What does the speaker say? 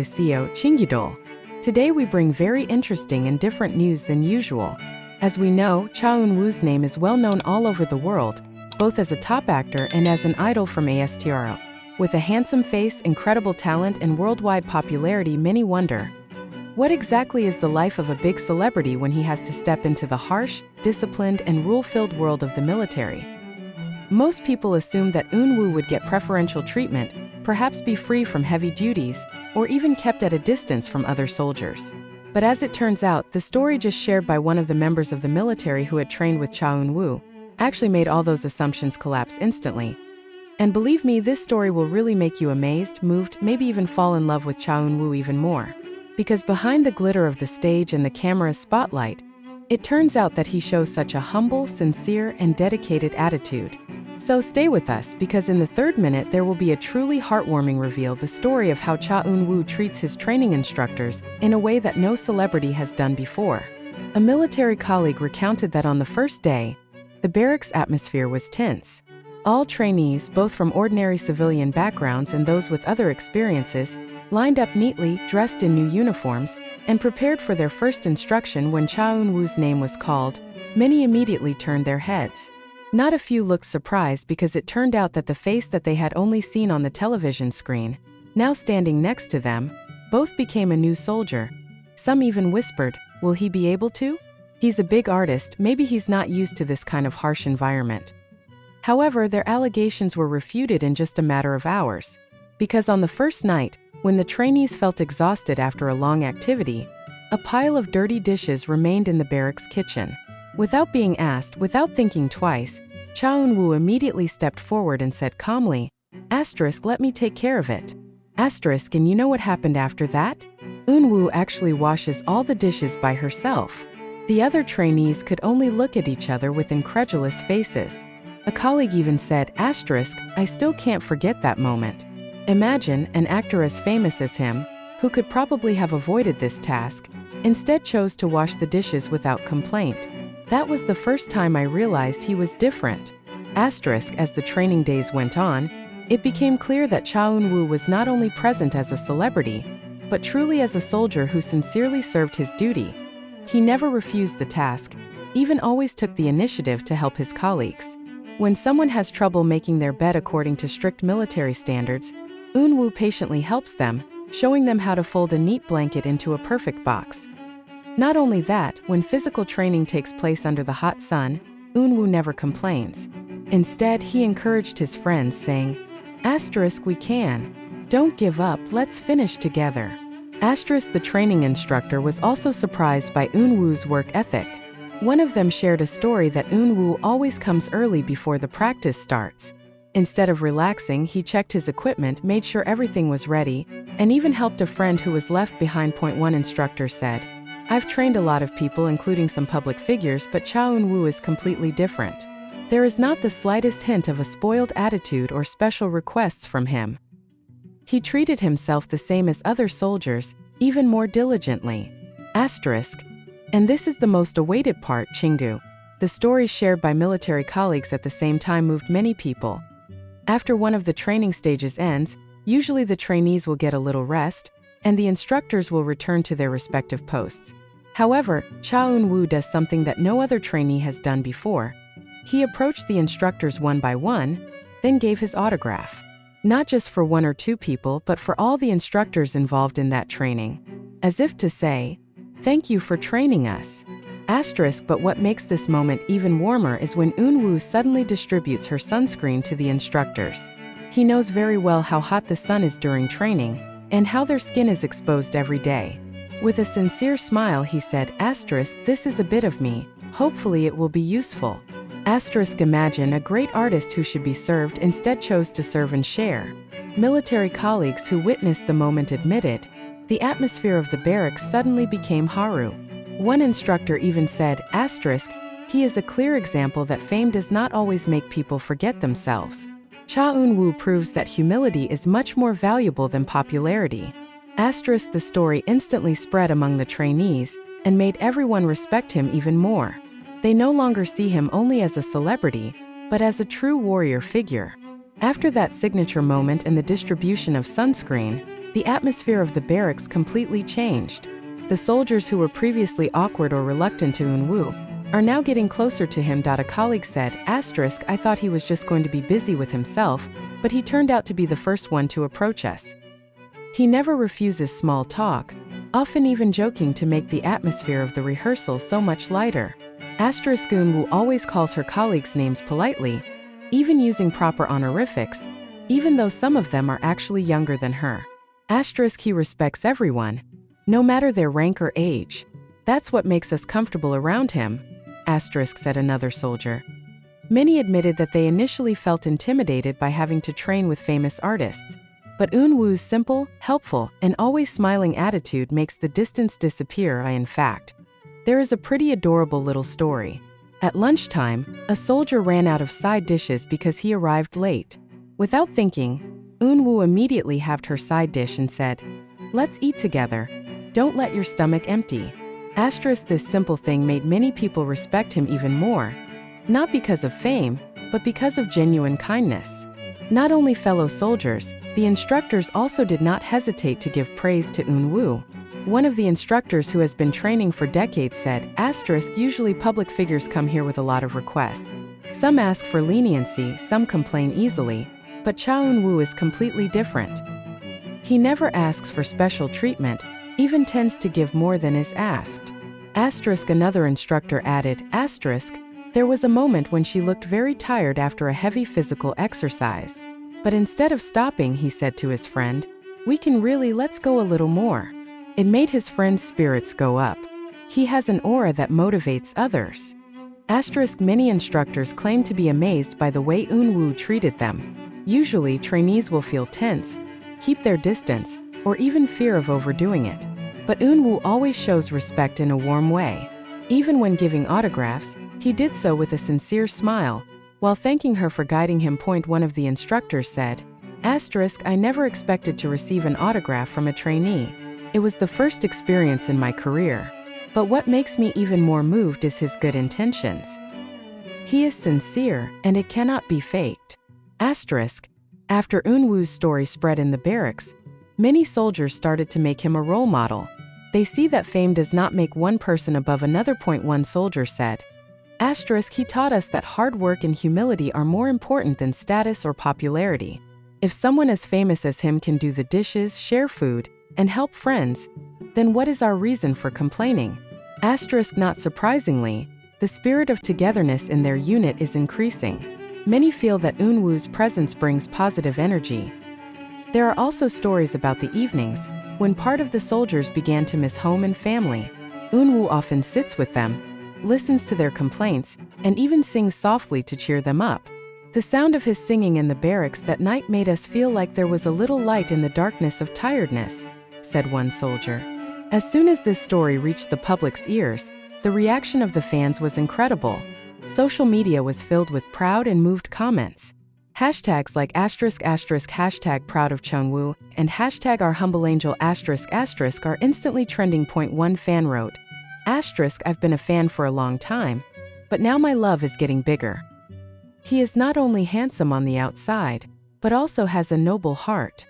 Seo Chingyudol. Today we bring very interesting and different news than usual. As we know, Cha Eun Woo's name is well known all over the world, both as a top actor and as an idol from ASTRO. With a handsome face, incredible talent, and worldwide popularity, many wonder, what exactly is the life of a big celebrity when he has to step into the harsh, disciplined, and rule-filled world of the military? Most people assume that Eun Woo would get preferential treatment, perhaps be free from heavy duties, or even kept at a distance from other soldiers. But as it turns out, the story just shared by one of the members of the military who had trained with Cha Eun Woo actually made all those assumptions collapse instantly. And believe me, this story will really make you amazed, moved, maybe even fall in love with Cha Eun Woo even more. Because behind the glitter of the stage and the camera's spotlight, it turns out that he shows such a humble, sincere, and dedicated attitude. So stay with us, because in the third minute there will be a truly heartwarming reveal, the story of how Cha Eun Woo treats his training instructors in a way that no celebrity has done before. A military colleague recounted that on the first day, the barracks atmosphere was tense. All trainees, both from ordinary civilian backgrounds and those with other experiences, lined up neatly, dressed in new uniforms, and prepared for their first instruction. When Cha Eun Woo's name was called, many immediately turned their heads. Not a few looked surprised, because it turned out that the face that they had only seen on the television screen, now standing next to them, both became a new soldier. Some even whispered, "Will he be able to? He's a big artist, maybe he's not used to this kind of harsh environment." However, their allegations were refuted in just a matter of hours. Because on the first night, when the trainees felt exhausted after a long activity, a pile of dirty dishes remained in the barracks kitchen. Without being asked, without thinking twice, Cha Eun Woo immediately stepped forward and said calmly, "Let me take care of it." And you know what happened after that? Eun Woo actually washes all the dishes by herself. The other trainees could only look at each other with incredulous faces. A colleague even said, "I still can't forget that moment." Imagine, an actor as famous as him, who could probably have avoided this task, instead chose to wash the dishes without complaint. That was the first time I realized he was different. As the training days went on, it became clear that Cha Eun Woo was not only present as a celebrity, but truly as a soldier who sincerely served his duty. He never refused the task, even always took the initiative to help his colleagues. When someone has trouble making their bed according to strict military standards, Eun Woo patiently helps them, showing them how to fold a neat blanket into a perfect box. Not only that, when physical training takes place under the hot sun, Eun Woo never complains. Instead, he encouraged his friends, saying, "We can. Don't give up, let's finish together." The training instructor was also surprised by Eun Woo's work ethic. One of them shared a story that Eun Woo always comes early before the practice starts. Instead of relaxing, he checked his equipment, made sure everything was ready, and even helped a friend who was left behind. One instructor said, "I've trained a lot of people, including some public figures, but Cha Eun Woo is completely different. There is not the slightest hint of a spoiled attitude or special requests from him. He treated himself the same as other soldiers, even more diligently." And this is the most awaited part, Chingu. The stories shared by military colleagues at the same time moved many people. After one of the training stages ends, usually the trainees will get a little rest, and the instructors will return to their respective posts. However, Cha Eun Woo does something that no other trainee has done before. He approached the instructors one by one, then gave his autograph. Not just for one or two people, but for all the instructors involved in that training. As if to say, "Thank you for training us." But what makes this moment even warmer is when Eun Woo suddenly distributes her sunscreen to the instructors. He knows very well how hot the sun is during training, and how their skin is exposed every day. With a sincere smile, he said, "This is a bit of me, hopefully it will be useful." Imagine, a great artist who should be served instead chose to serve and share. Military colleagues who witnessed the moment admitted, the atmosphere of the barracks suddenly became haru. One instructor even said, "He is a clear example that fame does not always make people forget themselves." Cha Eun Woo proves that humility is much more valuable than popularity. The story instantly spread among the trainees, and made everyone respect him even more. They no longer see him only as a celebrity, but as a true warrior figure. After that signature moment and the distribution of sunscreen, The atmosphere of the barracks completely changed. The soldiers who were previously awkward or reluctant to Eun Woo are now getting closer to him. A colleague said, I thought he was just going to be busy with himself, but he turned out to be the first one to approach us. He never refuses small talk, often even joking to make the atmosphere of the rehearsal so much lighter. Eun Woo always calls her colleagues names politely, even using proper honorifics, even though some of them are actually younger than her. He respects everyone, no matter their rank or age. That's what makes us comfortable around him, said another soldier. Many admitted that they initially felt intimidated by having to train with famous artists. But Eun Woo's simple, helpful, and always smiling attitude makes the distance disappear. In fact, there is a pretty adorable little story. At lunchtime, a soldier ran out of side dishes because he arrived late. Without thinking, Eun Woo immediately halved her side dish and said, "Let's eat together. Don't let your stomach empty." This simple thing made many people respect him even more, not because of fame, but because of genuine kindness. Not only fellow soldiers, the instructors also did not hesitate to give praise to Eun Woo. One of the instructors who has been training for decades said, "Usually public figures come here with a lot of requests. Some ask for leniency, some complain easily, but Cha Eun Woo is completely different. He never asks for special treatment, even tends to give more than is asked." Another instructor added, "There was a moment when she looked very tired after a heavy physical exercise. But instead of stopping, he said to his friend, let's go a little more." It made his friend's spirits go up. He has an aura that motivates others. Many instructors claim to be amazed by the way Eun Woo treated them. Usually, trainees will feel tense, keep their distance, or even fear of overdoing it. But Eun Woo always shows respect in a warm way. Even when giving autographs, he did so with a sincere smile. While thanking her for guiding him, one of the instructors said, "I never expected to receive an autograph from a trainee. It was the first experience in my career. But what makes me even more moved is his good intentions. He is sincere, and it cannot be faked." After Eun Woo's story spread in the barracks, many soldiers started to make him a role model. They see that fame does not make one person above another. One soldier said, "He taught us that hard work and humility are more important than status or popularity. If someone as famous as him can do the dishes, share food, and help friends, then what is our reason for complaining?" Not surprisingly, the spirit of togetherness in their unit is increasing. Many feel that Eun Woo's presence brings positive energy. There are also stories about the evenings, when part of the soldiers began to miss home and family. Eun Woo often sits with them, listens to their complaints, and even sings softly to cheer them up. "The sound of his singing in the barracks that night made us feel like there was a little light in the darkness of tiredness," said one soldier. As soon as this story reached the public's ears, the reaction of the fans was incredible. Social media was filled with proud and moved comments. Hashtags like ## proud of Cha Eun Woo and #our humble angel ** are instantly trending. One fan wrote, "I've been a fan for a long time, but now my love is getting bigger. He is not only handsome on the outside, but also has a noble heart.